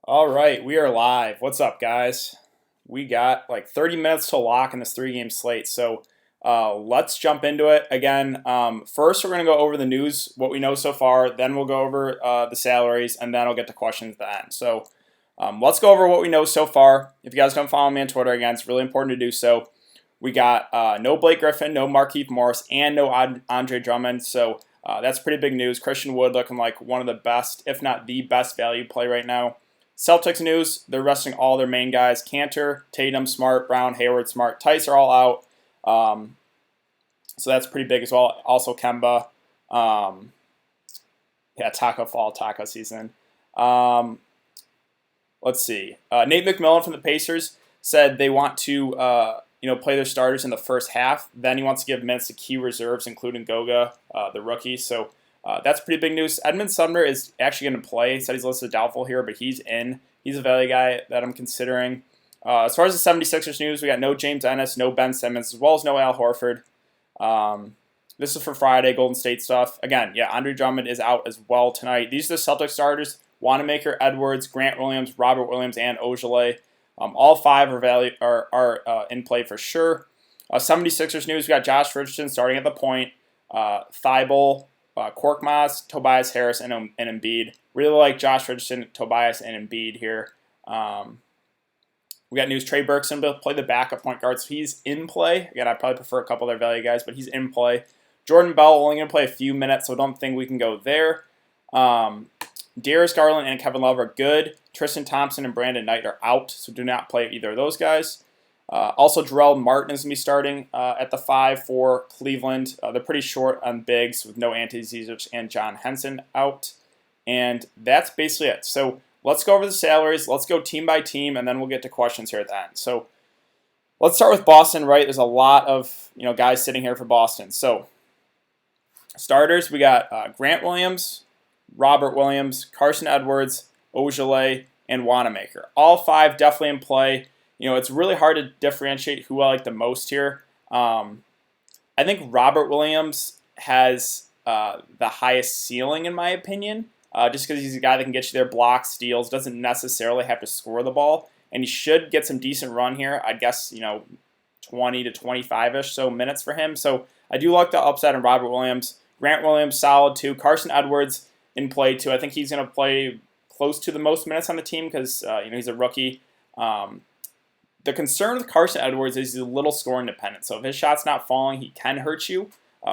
All right, we are live. What's up, guys? We got like 30 minutes to lock in this three-game slate, so let's jump into it. Again, first we're going to go over the news, what we know so far, then we'll go over the salaries, and then I'll get to questions at the end. So let's go over what we know so far. If you guys don't follow me on Twitter, again, it's really important to do so. We got no Blake Griffin, no Markieff Morris, and no Andre Drummond, so that's pretty big news. Christian Wood looking like one of the best, if not the best value play right now. Celtics news, they're resting all their main guys. Cantor, Tatum, Smart, Brown, Hayward, Smart, Tice are all out. So that's pretty big as well. Also Kemba. Taco Fall, Taco season. Let's see. Nate McMillan from the Pacers said they want to play their starters in the first half. Then he wants to give minutes to key reserves, including Goga, the rookie. So that's pretty big news. Edmund Sumner is actually going to play. He said he's listed doubtful here, but he's in. He's a value guy that I'm considering. As far as the 76ers news, we got no James Ennis, no Ben Simmons, as well as no Al Horford. This is for Friday, Golden State stuff. Again, Andre Drummond is out as well tonight. These are the Celtics starters: Wanamaker, Edwards, Grant Williams, Robert Williams, and Ojale. All five are in play for sure. 76ers news, we got Josh Richardson starting at the point. Thibault, Korkmaz, Tobias Harris, and Embiid. Really like Josh Richardson, Tobias, and Embiid here. We got news, Trey Burke's going to play the backup point guard, so he's in play. Again, I probably prefer a couple of their value guys, but he's in play. Jordan Bell only going to play a few minutes, so I don't think we can go there. Darius Garland and Kevin Love are good. Tristan Thompson and Brandon Knight are out, so do not play either of those guys. Also, Jarrell Martin is going to be starting at the 5 for Cleveland. They're pretty short on bigs with no Ante Zizic and John Henson out. And that's basically it. So let's go over the salaries. Let's go team by team, and then we'll get to questions here at the end. So let's start with Boston, right? There's a lot of guys sitting here for Boston. So starters, we got Grant Williams, Robert Williams, Carson Edwards, Ojale, and Wanamaker. All five definitely in play. It's really hard to differentiate who I like the most here. I think Robert Williams has the highest ceiling in my opinion, just because he's a guy that can get you their blocks, steals, doesn't necessarily have to score the ball, and he should get some decent run here. I'd guess 20 to 25-ish so minutes for him. So I do like the upside in Robert Williams. Grant Williams, solid too. Carson Edwards in play too. I think he's going to play close to the most minutes on the team because he's a rookie. The concern with Carson Edwards is he's a little scoring dependent. So if his shot's not falling, he can hurt you.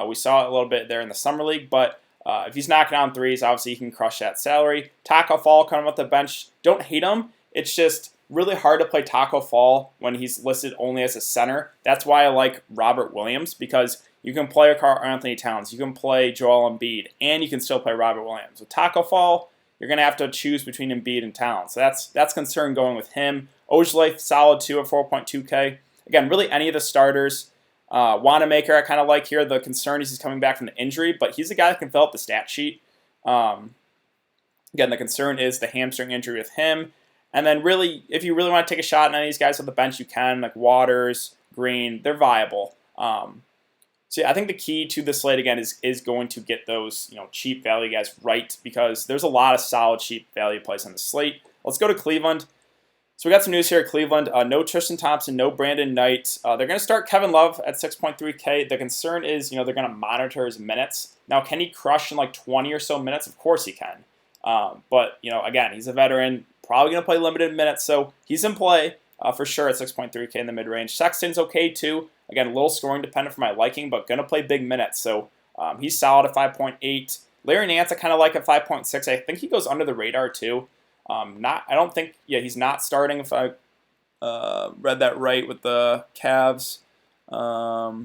We saw it a little bit there in the summer league, but if he's knocking down threes, obviously he can crush that salary. Taco Fall coming off the bench. Don't hate him. It's just really hard to play Taco Fall when he's listed only as a center. That's why I like Robert Williams, because you can play Karl Anthony Towns, you can play Joel Embiid, and you can still play Robert Williams. With Taco Fall, you're going to have to choose between Embiid and Towns. So that's concern going with him. Ojale, solid too at 4.2K. Again, really any of the starters. Wanamaker, I kind of like here. The concern is he's coming back from the injury, but he's a guy that can fill up the stat sheet. Again, the concern is the hamstring injury with him. And then really, if you really want to take a shot on any of these guys on the bench, you can, like Waters, Green. They're viable. So I think the key to this slate, again, is going to get those cheap value guys right, because there's a lot of solid cheap value plays on the slate. Let's go to Cleveland. So we got some news here at Cleveland. No Tristan Thompson, no Brandon Knight. They're going to start Kevin Love at 6.3K. The concern is, they're going to monitor his minutes. Now, can he crush in like 20 or so minutes? Of course he can. But, again, he's a veteran, probably going to play limited minutes, so he's in play for sure at 6.3K in the mid-range. Sexton's okay too. Again, a little scoring dependent for my liking, but going to play big minutes, so he's solid at 5.8. Larry Nance I kind of like at 5.6. I think he goes under the radar too. He's not starting if I read that right with the Cavs. Or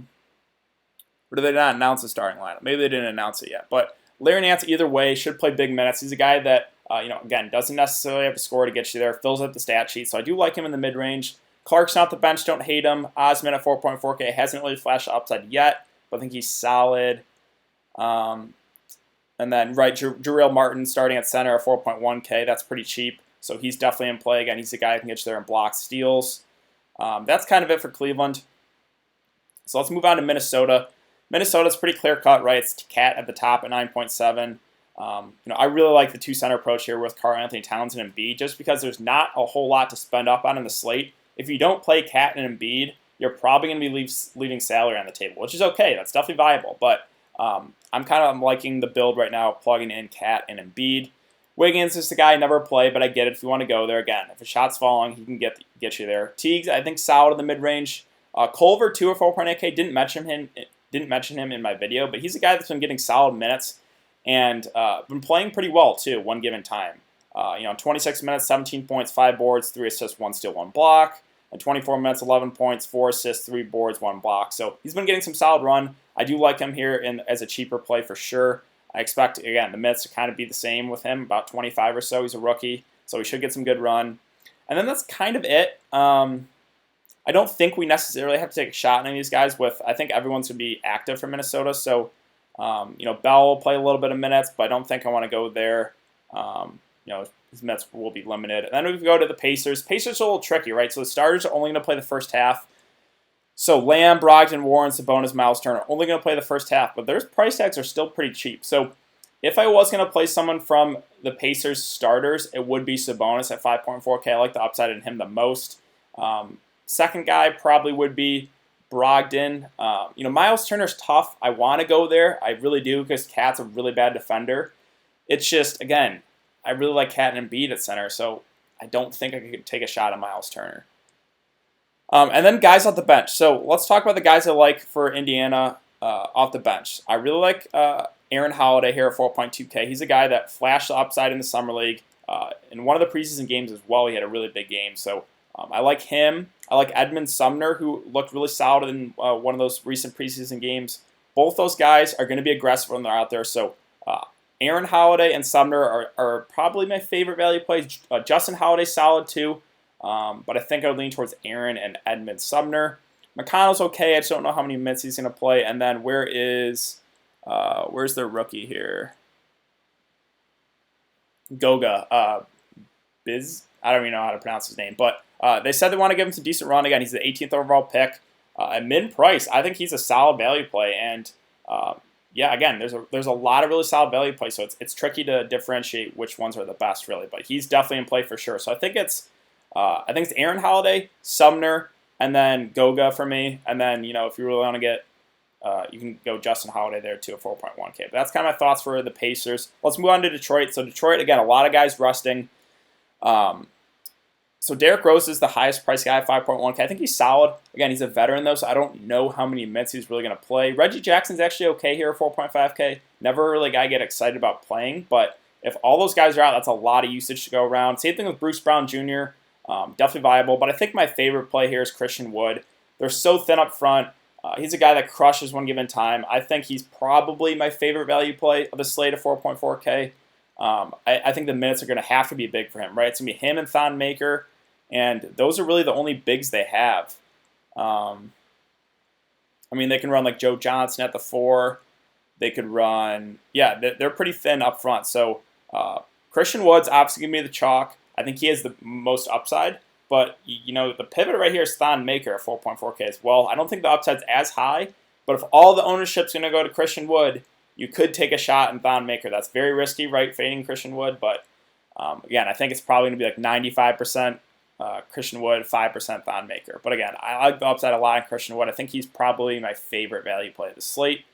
did they not announce the starting lineup? Maybe they didn't announce it yet. But Larry Nance, either way, should play big minutes. He's a guy that, again, doesn't necessarily have to score to get you there. Fills up the stat sheet, so I do like him in the mid-range. Clarkson off the bench, don't hate him. Osman at 4.4K hasn't really flashed the upside yet, but I think he's solid. And then, Jarrell Martin starting at center at 4.1K. That's pretty cheap, so he's definitely in play. Again, he's a guy who can get you there in blocks, steals. That's kind of it for Cleveland. So let's move on to Minnesota. Minnesota's pretty clear-cut, right? It's Cat at the top at 9.7. I really like the two center approach here with Karl Anthony Towns and Embiid, just because there's not a whole lot to spend up on in the slate. If you don't play Cat and Embiid, you're probably going to be leaving salary on the table, which is okay. That's definitely viable. But I'm kind of liking the build right now, plugging in Cat and Embiid. Wiggins is the guy I never play, but I get it if you want to go there. Again, if a shot's falling, he can get you there. Teagues, I think, solid in the mid-range. Culver, 2 or 4.8K, didn't mention him in my video, but he's a guy that's been getting solid minutes and been playing pretty well, too, one given time. 26 minutes, 17 points, 5 boards, 3 assists, 1 steal, 1 block. And 24 minutes, 11 points, 4 assists, 3 boards, 1 block. So he's been getting some solid run. I do like him here as a cheaper play for sure. I expect, again, the minutes to kind of be the same with him, about 25 or so. He's a rookie, so he should get some good run. And then that's kind of it. I don't think we necessarily have to take a shot on any of these guys. I think everyone's going to be active for Minnesota, so Bell will play a little bit of minutes, but I don't think I want to go there. His minutes will be limited. And then we go to the Pacers. Pacers are a little tricky, right? So the starters are only going to play the first half. So Lamb, Brogdon, Warren, Sabonis, Miles Turner only going to play the first half, but their price tags are still pretty cheap. So if I was going to play someone from the Pacers starters, it would be Sabonis at 5.4K. I like the upside in him the most. Second guy probably would be Brogdon. Miles Turner's tough. I want to go there. I really do because Cat's a really bad defender. It's just, again, I really like Cat and Embiid at center, so I don't think I could take a shot at Miles Turner. And then guys off the bench. So let's talk about the guys I like for Indiana off the bench. I really like Aaron Holiday here at 4.2K. He's a guy that flashed the upside in the Summer League. In one of the preseason games as well, he had a really big game. So I like him. I like Edmund Sumner, who looked really solid in one of those recent preseason games. Both those guys are going to be aggressive when they're out there. So Aaron Holiday and Sumner are probably my favorite value plays. Justin Holiday solid too, but I think I would lean towards Aaron and Edmund Sumner. McConnell's okay. I just don't know how many minutes he's going to play. And then where's their rookie here? Goga. I don't even know how to pronounce his name, but they said they want to give him some decent run. Again, he's the 18th overall pick. At mid-price, I think he's a solid value play. And again, there's a lot of really solid value plays, so it's tricky to differentiate which ones are the best, really. But he's definitely in play for sure. So I think it's Aaron Holiday, Sumner, and then Goga for me. And then if you really want to get, you can go Justin Holiday there too at 4.1K. But that's kind of my thoughts for the Pacers. Let's move on to Detroit. So Detroit, again, a lot of guys resting. So Derrick Rose is the highest price guy at 5.1K. I think he's solid. Again, he's a veteran, though, so I don't know how many minutes he's really going to play. Reggie Jackson's actually okay here at 4.5K. Never really a guy I get excited about playing, but if all those guys are out, that's a lot of usage to go around. Same thing with Bruce Brown Jr., definitely viable, but I think my favorite play here is Christian Wood. They're so thin up front. He's a guy that crushes one given time. I think he's probably my favorite value play of the slate at 4.4K. I think the minutes are going to have to be big for him, right? It's going to be him and Thon Maker. And those are really the only bigs they have. They can run like Joe Johnson at the 4. They could run, they're pretty thin up front. So Christian Wood's obviously going to be the chalk. I think he has the most upside. But, the pivot right here is Thon Maker at 4.4K as well. I don't think the upside's as high. But if all the ownership's going to go to Christian Wood, you could take a shot in Thon Maker. That's very risky, right, fading Christian Wood. But, again, I think it's probably going to be like 95%. Christian Wood, 5% Thon Maker. But again, I like the upside a lot in Christian Wood. I think he's probably my favorite value play of the slate.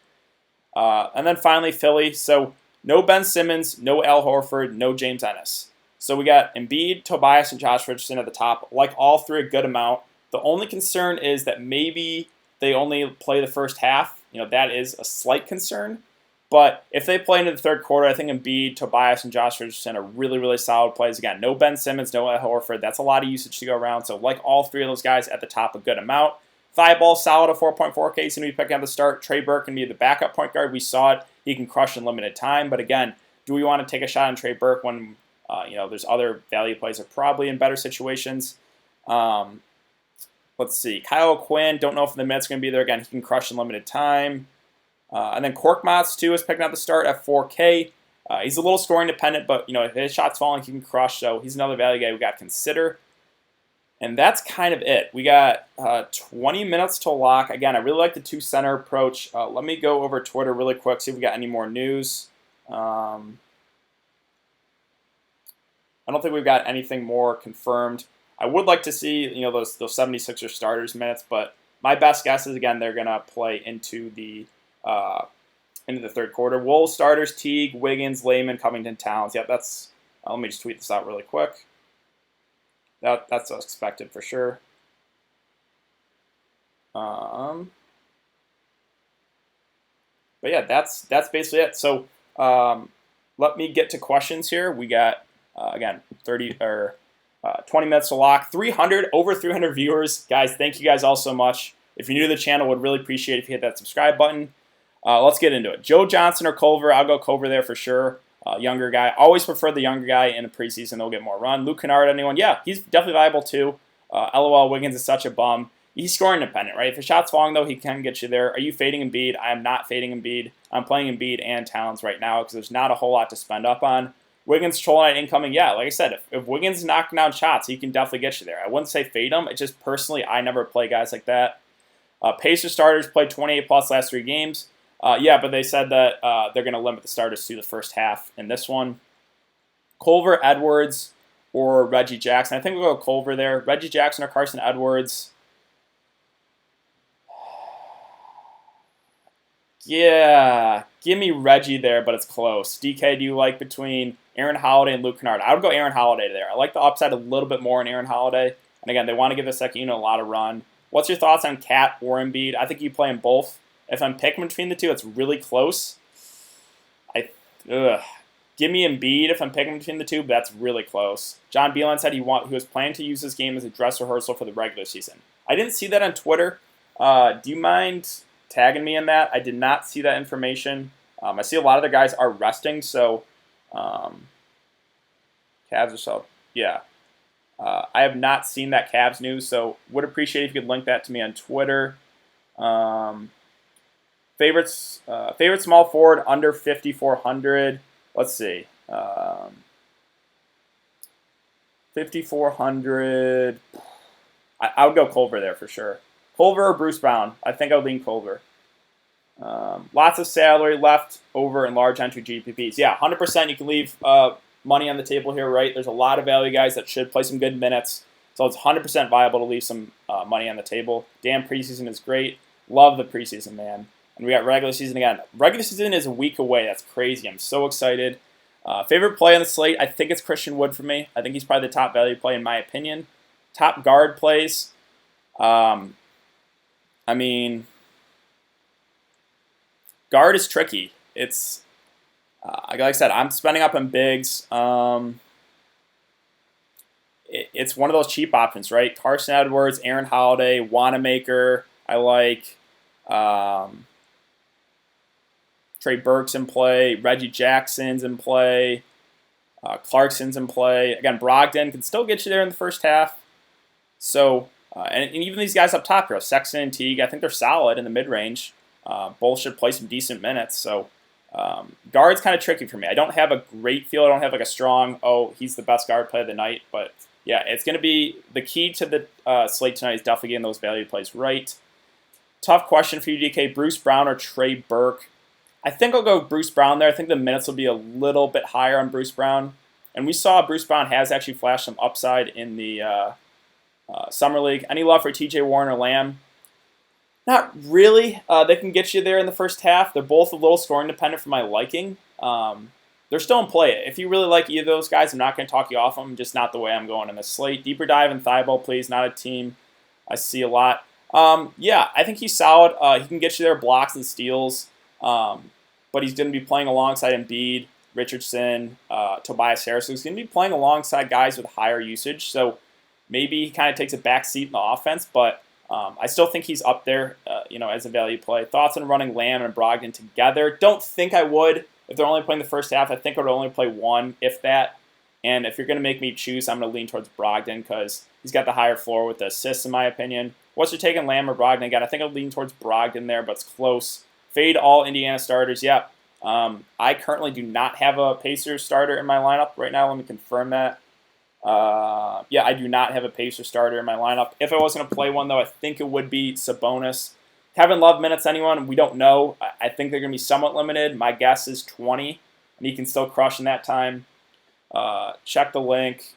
And then finally, Philly. So no Ben Simmons, no Al Horford, no James Ennis. So we got Embiid, Tobias, and Josh Richardson at the top. Like all three a good amount. The only concern is that maybe they only play the first half. That is a slight concern. But if they play into the third quarter, I think Embiid, Tobias, and Josh Richardson are really, really solid plays. Again, no Ben Simmons, no Al Horford. That's a lot of usage to go around. So like all three of those guys at the top, a good amount. Thibault, solid at 4.4K. He's going to be picking up the start. Trey Burke can be the backup point guard. We saw it. He can crush in limited time. But again, do we want to take a shot on Trey Burke when there's other value plays that are probably in better situations? Let's see. Kyle Quinn, don't know if the minutes going to be there. Again, he can crush in limited time. And then Korkmaz, too, is picking up the start at 4K. He's a little scoring dependent, but, if his shot's falling, he can crush. So he's another value guy we got to consider. And that's kind of it. We got 20 minutes to lock. Again, I really like the two-center approach. Let me go over Twitter really quick, see if we got any more news. I don't think we've got anything more confirmed. I would like to see, those 76er starters minutes, but my best guess is, again, they're going to play into the third quarter. Wolves starters: Teague, Wiggins, Layman, Covington, Towns. Yep, that's. Let me just tweet this out really quick. That's expected for sure. But yeah, that's basically it. So let me get to questions here. We got again 20 minutes to lock. Over 300 viewers, guys. Thank you guys all so much. If you're new to the channel, would really appreciate if you hit that subscribe button. Let's get into it. Joe Johnson or Culver? I'll go Culver there for sure. Younger guy. Always prefer the younger guy in the preseason. They'll get more run. Luke Kennard, anyone? Yeah, he's definitely viable too. LOL, Wiggins is such a bum. He's scoring independent, right? If the shot's falling, though, he can get you there. Are you fading Embiid? I am not fading Embiid. I'm playing Embiid and Towns right now because there's not a whole lot to spend up on. Wiggins trolling at incoming. Yeah, like I said, if Wiggins is knocking down shots, he can definitely get you there. I wouldn't say fade him. It's just personally, I never play guys like that. Pacers starters played 28+ last 3 games. Yeah, but they said that they're going to limit the starters to the first half in this one. Culver, Edwards, or Reggie Jackson. I think we'll go Culver there. Reggie Jackson or Carson Edwards. Yeah, give me Reggie there, but it's close. DK, do you like between Aaron Holiday and Luke Kennard? I would go Aaron Holiday there. I like the upside a little bit more in Aaron Holiday. And again, they want to give the second unit a lot of run. What's your thoughts on Cat or Embiid? I think you play them both. If I'm picking between the two, it's really close. Give me Embiid if I'm picking between the two, but that's really close. John Beeline said he was planning to use this game as a dress rehearsal for the regular season. I didn't see that on Twitter. Do you mind tagging me in that? I did not see that information. I see a lot of the guys are resting, so Cavs are so, yeah. I have not seen that Cavs news, so would appreciate if you could link that to me on Twitter. Favorite small forward under 5,400. Let's see. 5,400. I would go Culver there for sure. Culver or Bruce Brown? I think I would lean Culver. Lots of salary left over in large entry GPPs. Yeah, 100% you can leave money on the table here, right? There's a lot of value guys that should play some good minutes. So it's 100% viable to leave some money on the table. Damn, preseason is great. Love the preseason, man. And we got regular season again. Regular season is a week away. That's crazy. I'm so excited. Favorite play on the slate? I think it's Christian Wood for me. I think he's probably the top value play in my opinion. Top guard plays. I mean, guard is tricky. It's like I said, I'm spending up on bigs. It's one of those cheap options, right? Carson Edwards, Aaron Holiday, Wanamaker. I like Trey Burke's in play. Reggie Jackson's in play. Clarkson's in play. Again, Brogdon can still get you there in the first half. So, and even these guys up top here, Sexton and Teague, I think they're solid in the mid-range. Both should play some decent minutes. So, guard's kind of tricky for me. I don't have a great feel. I don't have like a strong, he's the best guard play of the night. But, yeah, it's going to be the key to the slate tonight is definitely getting those value plays right. Tough question for you, DK. Bruce Brown or Trey Burke? I think I'll go Bruce Brown there. I think the minutes will be a little bit higher on Bruce Brown. And we saw Bruce Brown has actually flashed some upside in the Summer League. Any love for TJ Warren or Lamb? Not really. They can get you there in the first half. They're both a little scoring dependent for my liking. They're still in play. If you really like either of those guys, I'm not going to talk you off them. Just not the way I'm going in this slate. Deeper dive and Thibault, please. Not a team I see a lot. Yeah, I think he's solid. He can get you there blocks and steals. But he's going to be playing alongside Embiid, Richardson, Tobias Harris. So he's going to be playing alongside guys with higher usage. So maybe he kind of takes a back seat in the offense. But I still think he's up there, as a value play. Thoughts on running Lamb and Brogdon together? Don't think I would. If they're only playing the first half, I think I would only play one, if that. And if you're going to make me choose, I'm going to lean towards Brogdon because he's got the higher floor with the assists, in my opinion. What's your take on Lamb or Brogdon? Again, I think I'll lean towards Brogdon there, but it's close. Fade all Indiana starters. Yeah. I currently do not have a Pacers starter in my lineup right now. Let me confirm that. Yeah, I do not have a Pacers starter in my lineup. If I was going to play one, though, I think it would be Sabonis. Kevin Love minutes, anyone? We don't know. I think they're going to be somewhat limited. My guess is 20, and he can still crush in that time. Check the link.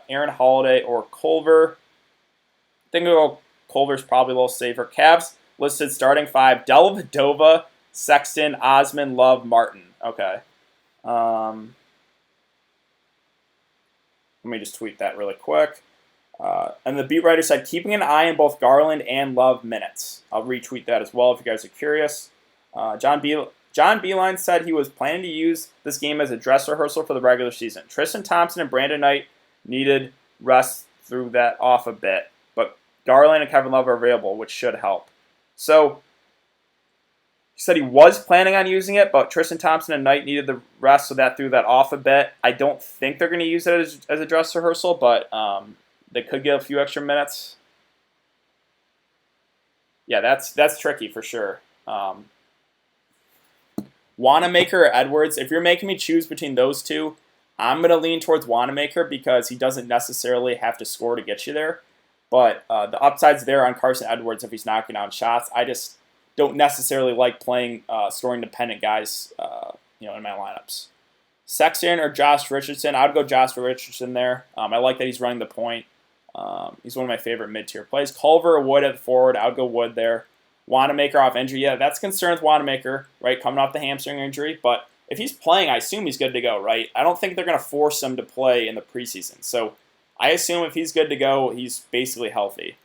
Aaron Holiday or Culver. I think Culver's probably a little safer. Cavs listed starting 5. Dellavedova, Sexton, Osman, Love, Martin. Okay. Let me just tweet that really quick. And the beat writer said, keeping an eye on both Garland and Love minutes. I'll retweet that as well if you guys are curious. John Beeline said he was planning to use this game as a dress rehearsal for the regular season. Tristan Thompson and Brandon Knight needed rest through that off a bit, but Garland and Kevin Love are available, which should help. So he said he was planning on using it, but Tristan Thompson and Knight needed the rest, so that threw that off a bit. I don't think they're going to use it as a dress rehearsal, but they could get a few extra minutes. Yeah, that's tricky for sure. Wanamaker or Edwards, if you're making me choose between those two, I'm going to lean towards Wanamaker because he doesn't necessarily have to score to get you there. But the upside's there on Carson Edwards if he's knocking down shots. I just don't necessarily like playing scoring-dependent guys in my lineups. Sexton or Josh Richardson, I would go Josh Richardson there. I like that he's running the point. He's one of my favorite mid-tier plays. Culver or Wood at the forward, I would go Wood there. Wanamaker off injury, yeah, that's concern with Wanamaker, right, coming off the hamstring injury. But if he's playing, I assume he's good to go, right? I don't think they're going to force him to play in the preseason. So I assume if he's good to go, he's basically healthy.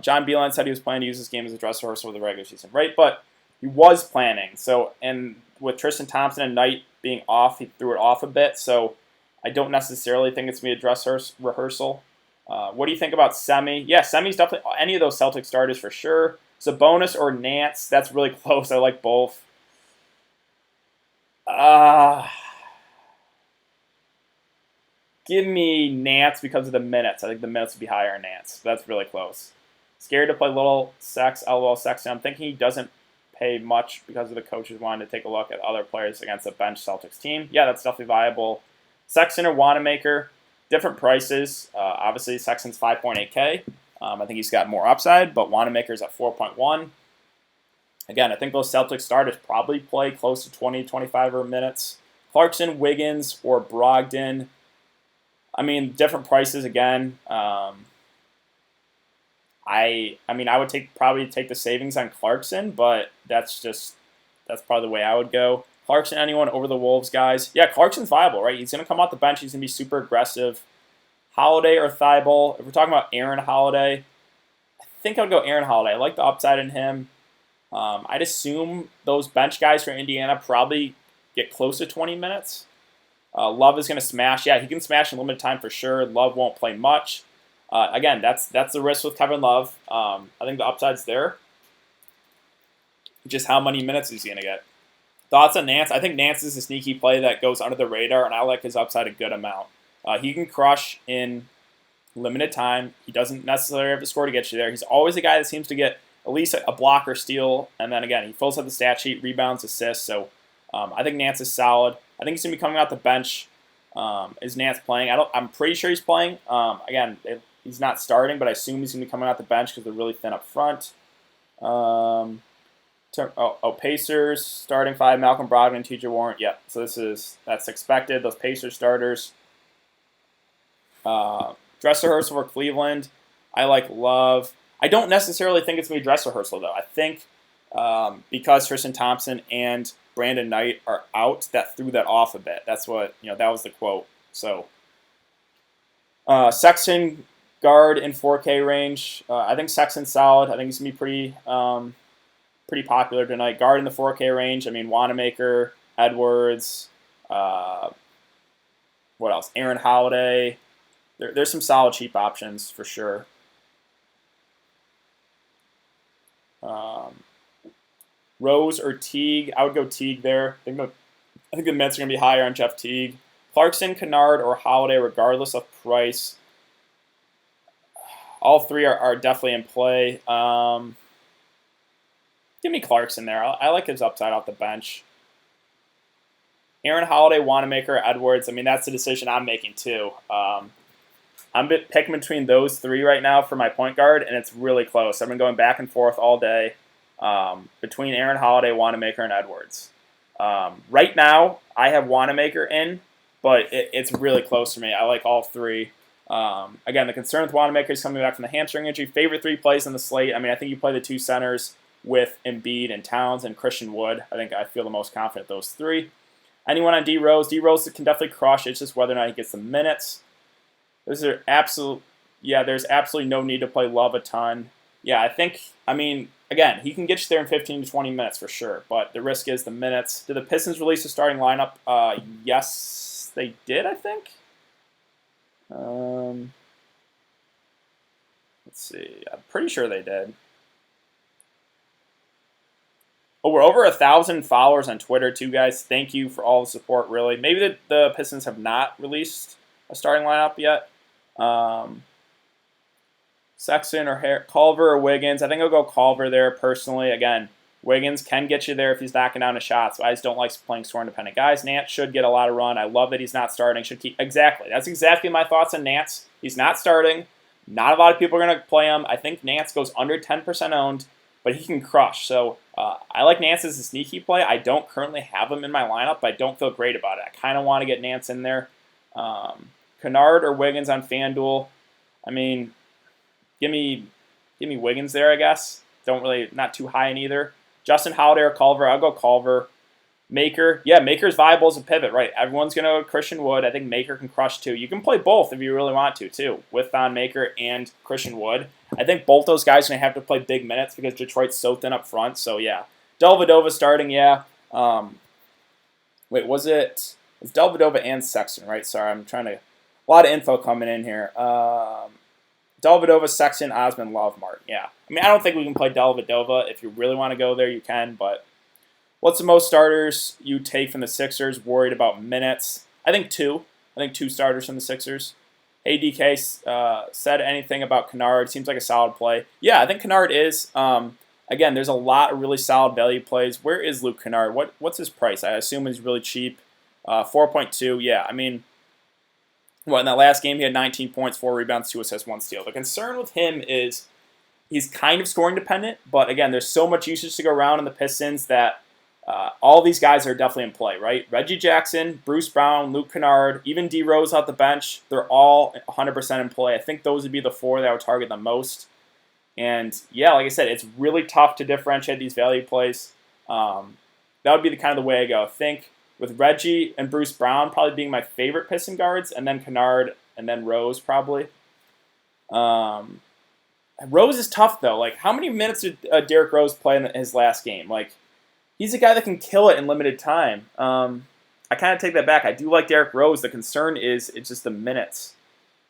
John Beeline said he was planning to use this game as a dress rehearsal for the regular season, right? But he was planning. So, and with Tristan Thompson and Knight being off, he threw it off a bit. So I don't necessarily think it's going to be a dress rehearsal. What do you think about Semi? Yeah, Semi's definitely any of those Celtic starters for sure. Sabonis or Nance, that's really close. I like both. Give me Nance because of the minutes. I think the minutes would be higher in Nance. That's really close. Scared to play little Sex, LOL Sexton. I'm thinking he doesn't pay much because of the coaches wanting to take a look at other players against a bench Celtics team. Yeah, that's definitely viable. Sexton or Wanamaker, different prices. Obviously, Sexton's 5.8K. I think he's got more upside, but Wanamaker's at 4.1. Again, I think those Celtics starters probably play close to 20, 25 minutes. Clarkson, Wiggins, or Brogdon. I mean, different prices again. I would probably take the savings on Clarkson, but that's probably the way I would go. Clarkson, anyone over the Wolves guys? Yeah, Clarkson's viable, right? He's going to come off the bench. He's going to be super aggressive. Holiday or Thibault? If we're talking about Aaron Holiday, I think I would go Aaron Holiday. I like the upside in him. I'd assume those bench guys for Indiana probably get close to 20 minutes. Love is going to smash. Yeah, he can smash in limited time for sure. Love won't play much. Again, that's the risk with Kevin Love. I think the upside's there. Just how many minutes is he going to get? Thoughts on Nance? I think Nance is a sneaky play that goes under the radar, and I like his upside a good amount. He can crush in limited time. He doesn't necessarily have to score to get you there. He's always a guy that seems to get at least a block or steal, and then again, he fills up the stat sheet, rebounds, assists. So I think Nance is solid. I think he's going to be coming out the bench. Is Nance playing? I'm pretty sure he's playing. Again, he's not starting, but I assume he's going to be coming out the bench because they're really thin up front. Pacers, starting 5, Malcolm Brogdon, TJ Warren. Yep, so that's expected. Those Pacers starters. Dress rehearsal for Cleveland. I like Love. I don't necessarily think it's going to be dress rehearsal, though. I think because Tristan Thompson and Brandon Knight are out, that threw that off a bit. That's what, that was the quote. So, Sexton, guard in 4K range. I think Sexton's solid. I think he's going to be pretty popular tonight. Guard in the 4K range. I mean, Wanamaker, Edwards, what else? Aaron Holiday. There's some solid cheap options for sure. Rose or Teague. I would go Teague there. I think the minutes are going to be higher on Jeff Teague. Clarkson, Kennard, or Holiday, regardless of price. All three are definitely in play. Give me Clarkson there. I like his upside off the bench. Aaron Holiday, Wanamaker, Edwards. I mean, that's the decision I'm making too. I'm picking between those three right now for my point guard, and it's really close. I've been going back and forth all day between Aaron Holiday, Wanamaker, and Edwards. Right now, I have Wanamaker in, but it's really close for me. I like all three. Again, the concern with Wanamaker is coming back from the hamstring injury. Favorite three plays on the slate. I mean, I think you play the two centers with Embiid and Towns and Christian Wood. I feel the most confident those three. Anyone on D Rose? D Rose can definitely crush. It's just whether or not he gets the minutes. There's absolutely no need to play Love a ton. Yeah, again, he can get you there in 15 to 20 minutes for sure, but the risk is the minutes. Did the Pistons release a starting lineup? Yes, they did, I think. Let's see. I'm pretty sure they did. Oh, we're over 1,000 followers on Twitter, too, guys. Thank you for all the support, really. Maybe the Pistons have not released a starting lineup yet. Sexton or Culver or Wiggins. I think I'll go Culver there personally. Again, Wiggins can get you there if he's knocking down a shot, so I just don't like playing score-independent guys. Nance should get a lot of run. I love that he's not starting. Exactly. That's exactly my thoughts on Nance. He's not starting. Not a lot of people are going to play him. I think Nance goes under 10% owned, but he can crush. So I like Nance as a sneaky play. I don't currently have him in my lineup, but I don't feel great about it. I kind of want to get Nance in there. Kennard or Wiggins on FanDuel. I mean, give me Wiggins there, I guess. Not too high in either. Justin Holiday or Culver. I'll go Culver. Maker. Yeah, Maker's viable as a pivot, right? Everyone's going to go Christian Wood. I think Maker can crush too. You can play both if you really want to, too, with Thon Maker and Christian Wood. I think both those guys are going to have to play big minutes because Detroit's so thin up front. So, yeah. Dellavedova starting, yeah. Was Dellavedova and Sexton, right? Sorry, I'm trying to... A lot of info coming in here. Dellavedova, Sexton, Osman, Love, Martin. Yeah. I mean, I don't think we can play Dellavedova. If you really want to go there, you can. But what's the most starters you take from the Sixers? Worried about minutes? I think two. I think two starters from the Sixers. Hey, DK, said anything about Kennard? Seems like a solid play. Yeah, I think Kennard is. Again, there's a lot of really solid value plays. Where is Luke Kennard? What's his price? I assume he's really cheap. 4.2. Yeah, I mean... Well, in that last game, he had 19 points, 4 rebounds, 2 assists, 1 steal. The concern with him is he's kind of scoring dependent, but again, there's so much usage to go around in the Pistons that all these guys are definitely in play, right? Reggie Jackson, Bruce Brown, Luke Kennard, even D Rose out the bench, they're all 100% in play. I think those would be the four that I would target the most. And yeah, like I said, it's really tough to differentiate these value plays. That would be the kind of the way I go. I think with Reggie and Bruce Brown probably being my favorite Piston guards, and then Kennard, and then Rose probably. Rose is tough, though. Like, how many minutes did Derrick Rose play in his last game? Like, he's a guy that can kill it in limited time. I kind of take that back. I do like Derrick Rose. The concern is it's just the minutes.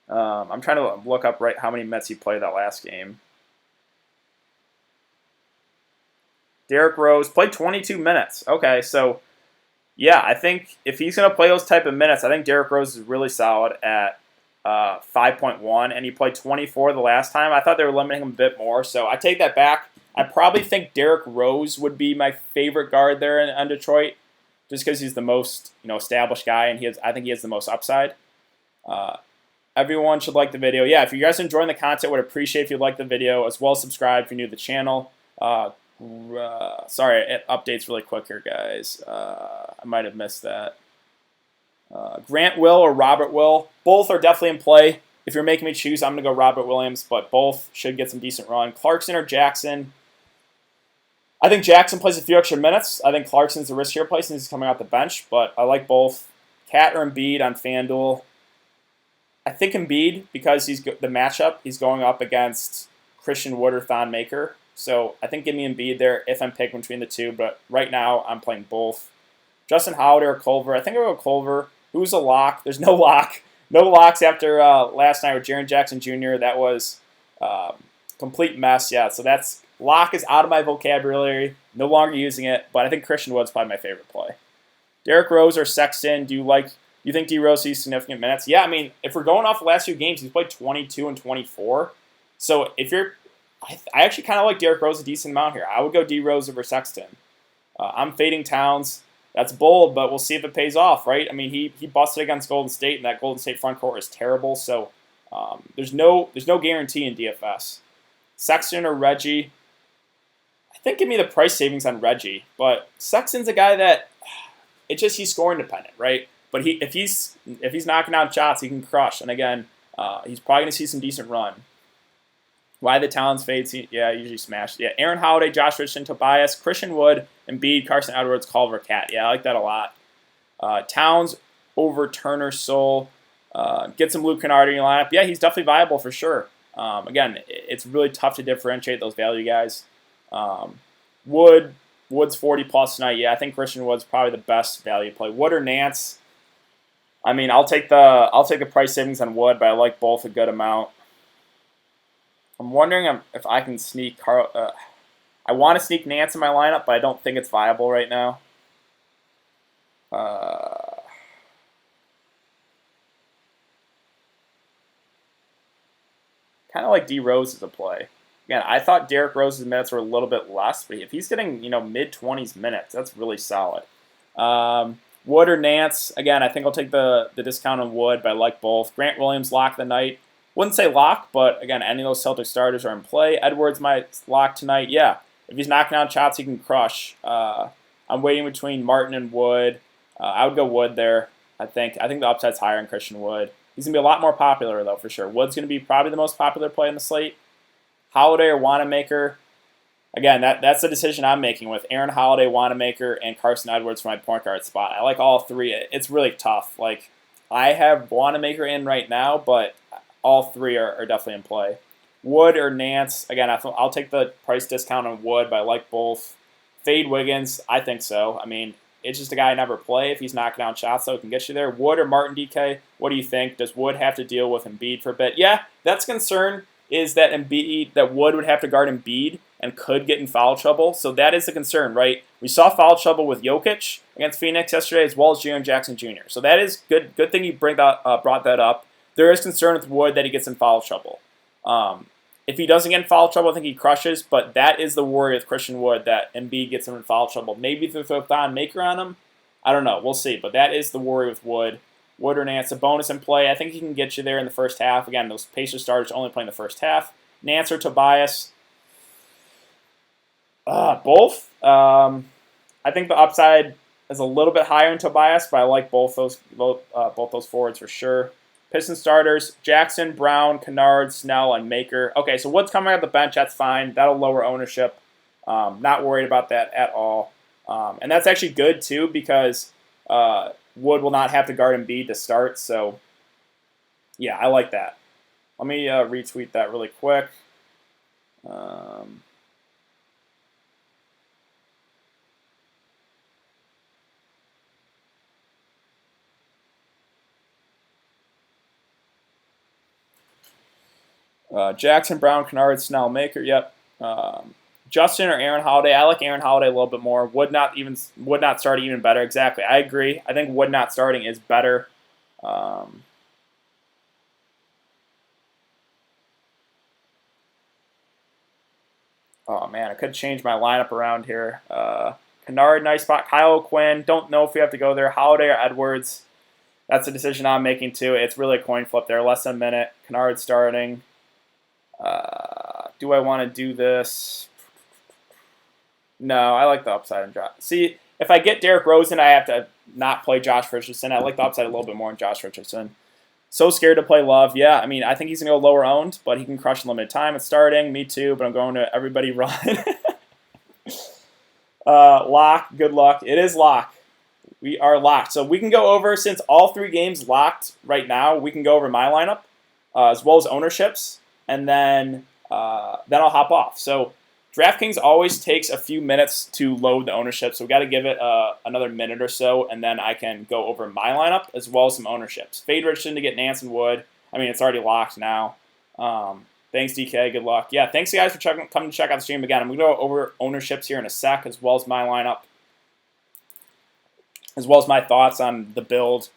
I'm trying to look up how many minutes he played that last game. Derrick Rose played 22 minutes. Okay, so... Yeah, I think if he's going to play those type of minutes, I think Derrick Rose is really solid at 5.1, and he played 24 the last time. I thought they were limiting him a bit more, so I take that back. I probably think Derrick Rose would be my favorite guard there in Detroit, just because he's the most established guy, and I think he has the most upside. Everyone should like the video. Yeah, if you guys are enjoying the content, would appreciate if you like the video, as well as subscribe if you're new to the channel. Sorry, it updates really quick here, guys. I might have missed that. Grant Will or Robert Will. Both are definitely in play. If you're making me choose, I'm going to go Robert Williams, but both should get some decent run. Clarkson or Jackson. I think Jackson plays a few extra minutes. I think Clarkson's a riskier play since he's coming out the bench, but I like both. Cat or Embiid on FanDuel. I think Embiid, because the matchup, he's going up against Christian Wood or Thon Maker. So I think give me Embiid there if I'm picking between the two, but right now I'm playing both. Justin Holiday or Culver. I think I'll go Culver. Who's a lock? There's no lock. No locks after last night with Jaren Jackson Jr. That was complete mess. Yeah, so lock is out of my vocabulary. No longer using it, but I think Christian Wood's probably my favorite play. Derrick Rose or Sexton. Do you think D Rose sees significant minutes? Yeah, I mean, if we're going off the last few games, he's played 22 and 24. So if you're I actually kind of like Derrick Rose a decent amount here. I would go D Rose over Sexton. I'm fading Towns. That's bold, but we'll see if it pays off, right? I mean, he busted against Golden State, and that Golden State front court is terrible. So there's no guarantee in DFS. Sexton or Reggie. I think give me the price savings on Reggie, but Sexton's a guy that he's scoring dependent, right? But if he's knocking down shots, he can crush. And again, he's probably going to see some decent run. Why the Towns fades? Yeah, usually smash. Yeah, Aaron Holiday, Josh Richardson, Tobias, Christian Wood, Embiid, Carson Edwards, Culver, Cat. Yeah, I like that a lot. Towns over Turner, Soul. Get some Luke Kennard in your lineup. Yeah, he's definitely viable for sure. Again, it's really tough to differentiate those value guys. Wood's 40 plus tonight. Yeah, I think Christian Wood's probably the best value play. Wood or Nance. I mean, I'll take the price savings on Wood, but I like both a good amount. I'm wondering if I can sneak Carl. I want to sneak Nance in my lineup, but I don't think it's viable right now. Kind of like D Rose as a play. Again, I thought Derrick Rose's minutes were a little bit less, but if he's getting mid-20s minutes, that's really solid. Wood or Nance, again, I think I'll take the discount on Wood, but I like both. Grant Williams, lock of the night. Wouldn't say lock, but again, any of those Celtics starters are in play. Edwards might lock tonight. Yeah, if he's knocking out shots, he can crush. I'm waiting between Martin and Wood. I would go Wood there. I think the upside's higher in Christian Wood. He's going to be a lot more popular, though, for sure. Wood's going to be probably the most popular play in the slate. Holiday or Wanamaker. Again, that's the decision I'm making with Aaron Holiday, Wanamaker, and Carson Edwards for my point guard spot. I like all three. It's really tough. Like, I have Wanamaker in right now, but all three are definitely in play. Wood or Nance. Again, I'll take the price discount on Wood, but I like both. Fade Wiggins. I think so. I mean, it's just a guy I never play. If he's knocking down shots, though, it can get you there. Wood or Martin, DK? What do you think? Does Wood have to deal with Embiid for a bit? Yeah, that's concern. Is that Wood would have to guard Embiid and could get in foul trouble. So that is the concern, right? We saw foul trouble with Jokic against Phoenix yesterday, as well as Jaren Jackson Jr. So that is good. Good thing you brought that up. There is concern with Wood that he gets in foul trouble. If he doesn't get in foul trouble, I think he crushes. But that is the worry with Christian Wood, that Embiid gets him in foul trouble. Maybe if they throw Thon Maker on him, I don't know. We'll see. But that is the worry with Wood. Wood or Nance, a bonus in play. I think he can get you there in the first half. Again, those Pacers starters only playing the first half. Nance or Tobias. Both. I think the upside is a little bit higher in Tobias, but I like both those forwards for sure. Pistons starters: Jackson, Brown, Kennard, Snell, and Maker. Okay, so Wood's coming out of the bench. That's fine. That'll lower ownership. Not worried about that at all. And that's actually good too, because Wood will not have to guard Embiid to start. So, yeah, I like that. Let me retweet that really quick. Jackson, Brown, Kennard, Snell, Maker. Yep. Justin or Aaron Holiday. I like Aaron Holiday a little bit more. Wood not starting even better. Exactly. I agree. I think Wood not starting is better. Oh man, I could change my lineup around here. Kennard, nice spot. Kyle Quinn. Don't know if we have to go there. Holiday or Edwards. That's a decision I'm making too. It's really a coin flip there. Less than a minute. Kennard starting. Do I want to do this? No, I like the upside on Josh. See, if I get Derrick Rose in, I have to not play Josh Richardson. I like the upside a little bit more in Josh Richardson. So scared to play Love. Yeah, I mean, I think he's going to go lower owned, but he can crush in limited time. It's starting. Me too, but I'm going to everybody run. Lock. Good luck. It is lock. We are locked. So we can go over, since all three games locked right now, we can go over my lineup as well as ownerships, and then I'll hop off. So Draftkings always takes a few minutes to load the ownership, so we got to give it another minute or so, and then I can go over my lineup as well as some ownerships. Fade Richardson to get Nance and Wood. I mean, it's already locked now. Thanks, DK. Good luck. Yeah, thanks, you guys, for coming to check out the stream again. I'm going to go over ownerships here in a sec, as well as my lineup, as well as my thoughts on the build.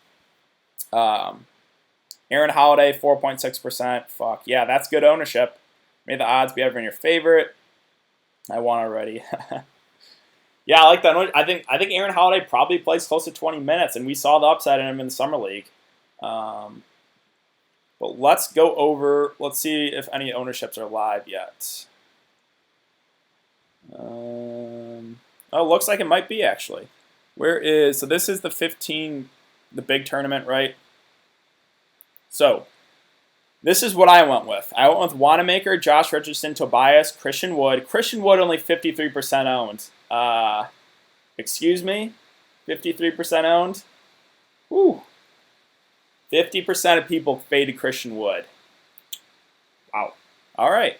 Aaron Holiday, 4.6%. Fuck, yeah, that's good ownership. May the odds be ever in your favorite. I won already. Yeah, I like that. I think Aaron Holiday probably plays close to 20 minutes, and we saw the upside in him in the summer league. But let's go over. Let's see if any ownerships are live yet. Oh, looks like it might be actually. So this is the 15 the big tournament, right? So this is what I went with. I went with Wanamaker, Josh Richardson, Tobias, Christian Wood. Christian Wood only 53% owned. Excuse me? 53% owned? Whew. 50% of people faded Christian Wood. Wow. All right.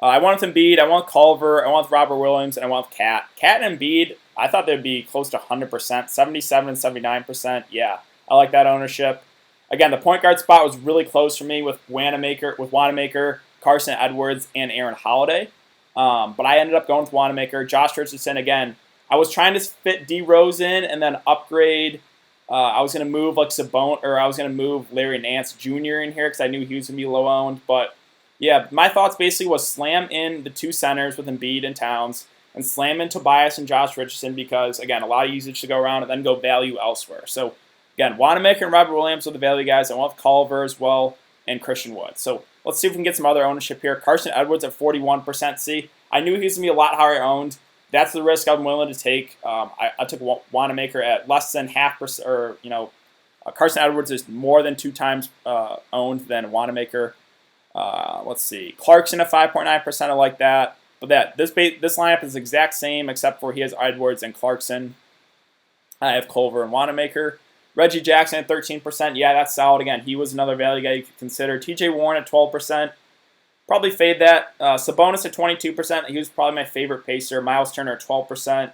I went with Embiid. I went with Culver. I went with Robert Williams. And I went with Cat. Cat and Embiid, I thought they'd be close to 100%. 77 and 79%. Yeah. I like that ownership. Again, the point guard spot was really close for me with Wanamaker, Carson Edwards, and Aaron Holiday. But I ended up going with Wanamaker. Josh Richardson, again, I was trying to fit D Rose in and then upgrade. I was going to move like I was going to move Larry Nance Jr. in here because I knew he was going to be low owned. But yeah, my thoughts basically was slam in the two centers with Embiid and Towns and slam in Tobias and Josh Richardson because, again, a lot of usage to go around and then go value elsewhere. So, again, Wanamaker and Robert Williams are the value guys. I want Culver as well and Christian Wood. So let's see if we can get some other ownership here. Carson Edwards at 41%. See, I knew he was going to be a lot higher owned. That's the risk I'm willing to take. I took Wanamaker at less than 0.5%, or Carson Edwards is more than 2 times owned than Wanamaker. Let's see, Clarkson at 5.9%. I like that. But this lineup is the exact same except for he has Edwards and Clarkson. I have Culver and Wanamaker. Reggie Jackson at 13%. Yeah, that's solid. Again, he was another value guy you could consider. TJ Warren at 12%. Probably fade that. Sabonis at 22%. He was probably my favorite pacer. Miles Turner at 12%.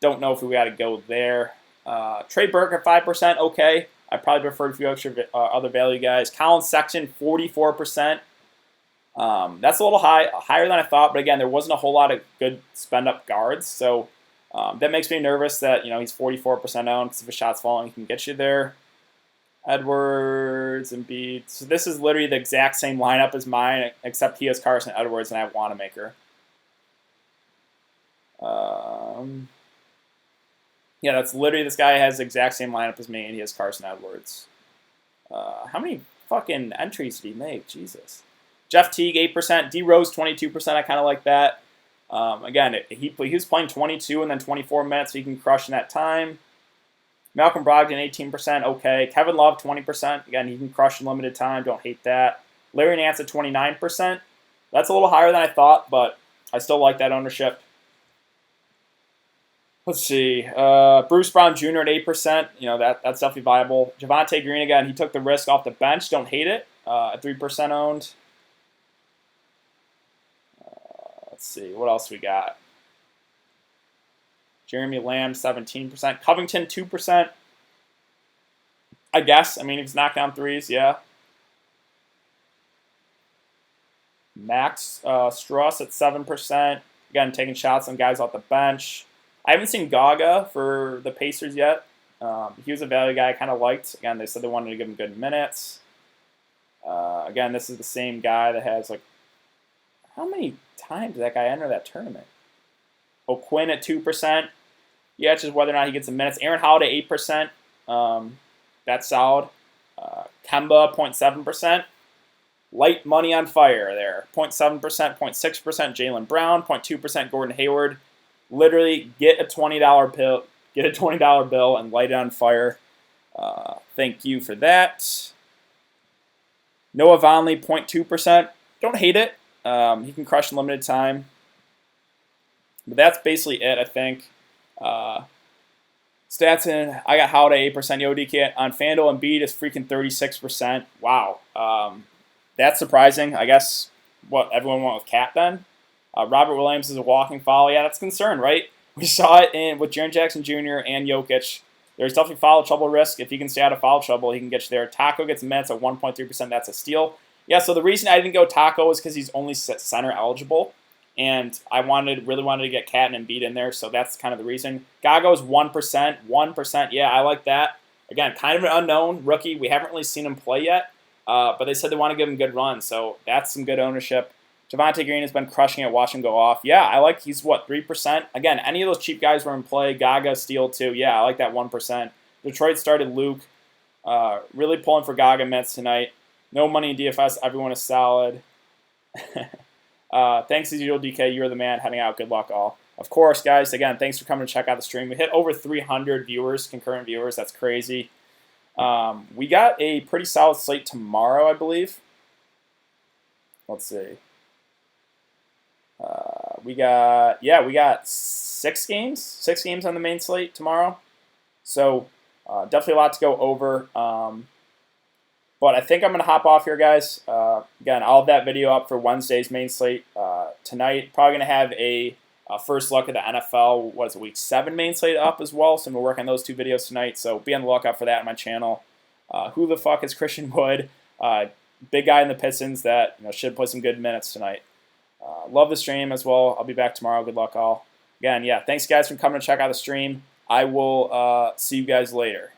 Don't know if we got to go there. Trey Burke at 5%. Okay. I probably preferred a few extra other value guys. Colin Sexton, 44%. That's a little higher than I thought. But again, there wasn't a whole lot of good spend-up guards. So that makes me nervous that he's 44% owned. Because if a shot's falling, he can get you there. Edwards, Embiid. So this is literally the exact same lineup as mine, except he has Carson Edwards and I have Wanamaker. Yeah, that's literally, this guy has the exact same lineup as me, and he has Carson Edwards. How many fucking entries did he make? Jesus. Jeff Teague, 8%. D Rose, 22%. I kind of like that. Again, he was playing 22 and then 24 minutes, so he can crush in that time. Malcolm Brogdon, 18%, okay. Kevin Love, 20%. Again, he can crush in limited time. Don't hate that. Larry Nance at 29%. That's a little higher than I thought, but I still like that ownership. Let's see. Bruce Brown Jr. at 8%. That's definitely viable. Javonte Green, again, he took the risk off the bench. Don't hate it. At 3% owned. Let's see. What else we got? Jeremy Lamb, 17%. Covington, 2%. I guess. I mean, he's knocking down threes, yeah. Max Strus at 7%. Again, taking shots on guys off the bench. I haven't seen Gaga for the Pacers yet. He was a value guy I kind of liked. Again, they said they wanted to give him good minutes. Again, this is the same guy that has, how many times did that guy enter that tournament? O'Quinn at 2%. Yeah, it's just whether or not he gets the minutes. Aaron Holiday, 8%. That's solid. Kemba, 0.7%. Light money on fire there. 0.7%, 0.6%. Jaylen Brown, 0.2%. Gordon Hayward. Literally, get a $20 bill. Get a $20 bill and light it on fire. Thank you for that. Noah Vonleh, 0.2%. Don't hate it. He can crush in limited time. But that's basically it, I think. Stats in, I got Holiday 8%. DK on FanDuel. Embiid is freaking 36%. Wow. That's surprising. I guess everyone went with Cat then. Robert Williams is a walking foul. Yeah, that's a concern, right? We saw it with Jaren Jackson Jr. and Jokic. There's definitely foul trouble risk. If he can stay out of foul trouble, he can get you there. Taco gets minutes at 1.3%. That's a steal. Yeah, so the reason I didn't go Taco is because he's only center eligible. And I really wanted to get Cat and Embiid in there, so that's kind of the reason. Gago's 1%. 1%, yeah, I like that. Again, kind of an unknown rookie. We haven't really seen him play yet, but they said they want to give him a good run, so that's some good ownership. Javonte Green has been crushing it. Watch him go off. Yeah, I like he's, 3%? Again, any of those cheap guys were in play. Gaga, steal too. Yeah, I like that 1%. Detroit started Luke. Really pulling for Gaga minutes tonight. No money in DFS. Everyone is solid. Thanks as usual, DK. You're the man. Heading out. Good luck, all. Of course, guys. Again, thanks for coming to check out the stream. We hit over 300 viewers, concurrent viewers. That's crazy. We got a pretty solid slate tomorrow, I believe. Let's see. We got 6 games on the main slate tomorrow. So definitely a lot to go over. But I think I'm going to hop off here, guys. Again, I'll have that video up for Wednesday's main slate tonight. Probably going to have a first look at the NFL, Week 7 main slate up as well. So I'm going to work on those 2 videos tonight. So be on the lookout for that on my channel. Who the fuck is Christian Wood? Big guy in the Pistons that should play some good minutes tonight. Love the stream as well. I'll be back tomorrow. Good luck all. Again, yeah, thanks guys for coming to check out the stream. I will see you guys later.